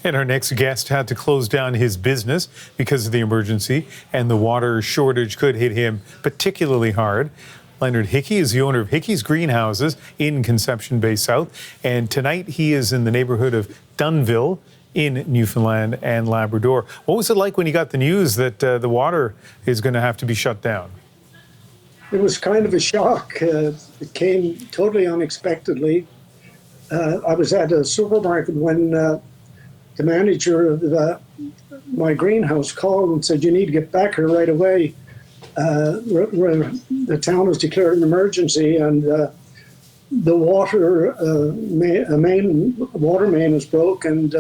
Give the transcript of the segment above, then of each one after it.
And our next guest had to close down his business because of the emergency, and the water shortage could hit him particularly hard. Leonard Hickey is the owner of Hickey's Greenhouses in Conception Bay South, and tonight he is in the neighborhood of Dunnville in Newfoundland and Labrador. What was it like when you got the news that the water is going to have to be shut down? It was kind of a shock. It came totally unexpectedly. I was at a supermarket when the manager of my greenhouse called and said, "You need to get back here right away. The town has declared an emergency, and the water water main is broke, and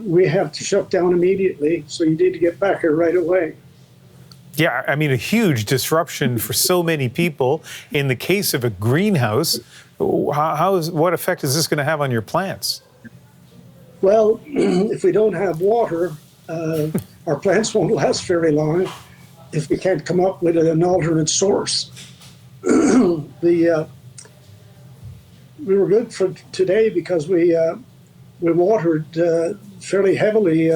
we have to shut down immediately. So you need to get back here right away." Yeah, I mean, a huge disruption for so many people. In the case of a greenhouse, what effect is this going to have on your plants? Well, if we don't have water, our plants won't last very long if we can't come up with an alternate source. We were good for today because we watered fairly heavily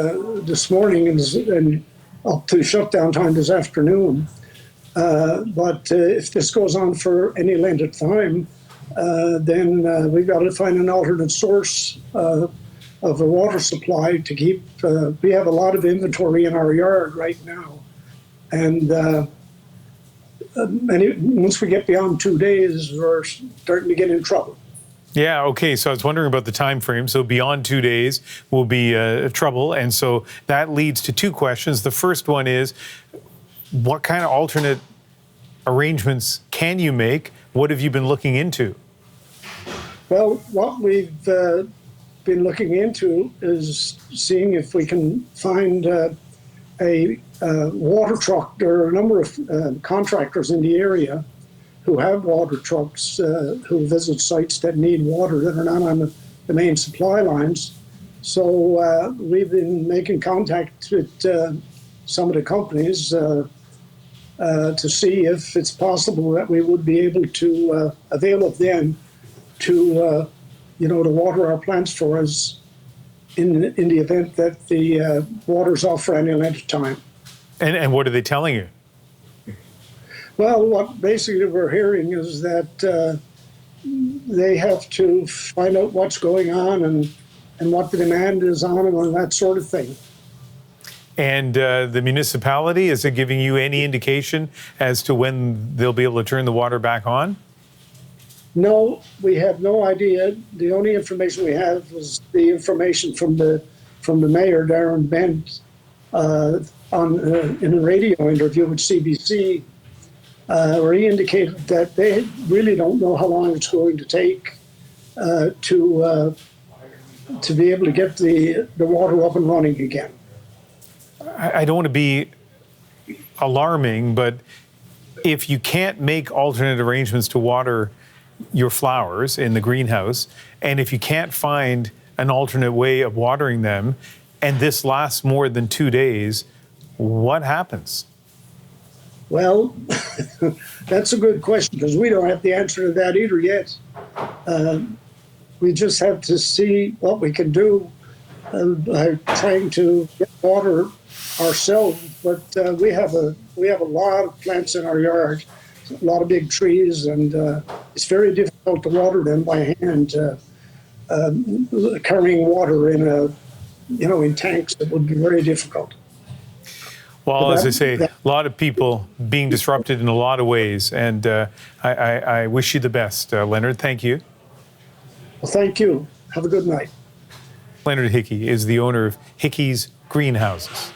this morning and up to shutdown time this afternoon. But if this goes on for any length of time, then we've got to find an alternate source of a water supply to keep. We have a lot of inventory in our yard right now, and once we get beyond 2 days, we're starting to get in trouble. Yeah, okay, so I was wondering about the time frame. So beyond 2 days will be trouble, and so that leads to two questions. The first one is, what kind of alternate arrangements can you make? What have you been looking into? Well, what we've been looking into is seeing if we can find a water truck. There are a number of contractors in the area who have water trucks who visit sites that need water that are not on the main supply lines. So we've been making contact with some of the companies to see if it's possible that we would be able to avail of them to water our plants for us in the event that the water's off for any length of time. And what are they telling you? Well, what basically we're hearing is that they have to find out what's going on and what the demand is on them and that sort of thing. And the municipality, is it giving you any indication as to when they'll be able to turn the water back on? No, we have no idea. The only information we have was the information from the mayor, Darren Bent, in a radio interview with CBC, where he indicated that they really don't know how long it's going to take to be able to get the water up and running again. I don't want to be alarming, but if you can't make alternate arrangements to water your flowers in the greenhouse, and if you can't find an alternate way of watering them, and this lasts more than 2 days, what happens? Well, that's a good question because we don't have the answer to that either yet. We just have to see what we can do by trying to get water ourselves. But we have a lot of plants in our yard, a lot of big trees, and it's very difficult to water them by hand. Carrying water in tanks, it would be very difficult. Well, as I say, a lot of people being disrupted in a lot of ways, and I wish you the best, Leonard. Thank you. Well, thank you. Have a good night. Leonard Hickey is the owner of Hickey's Greenhouses.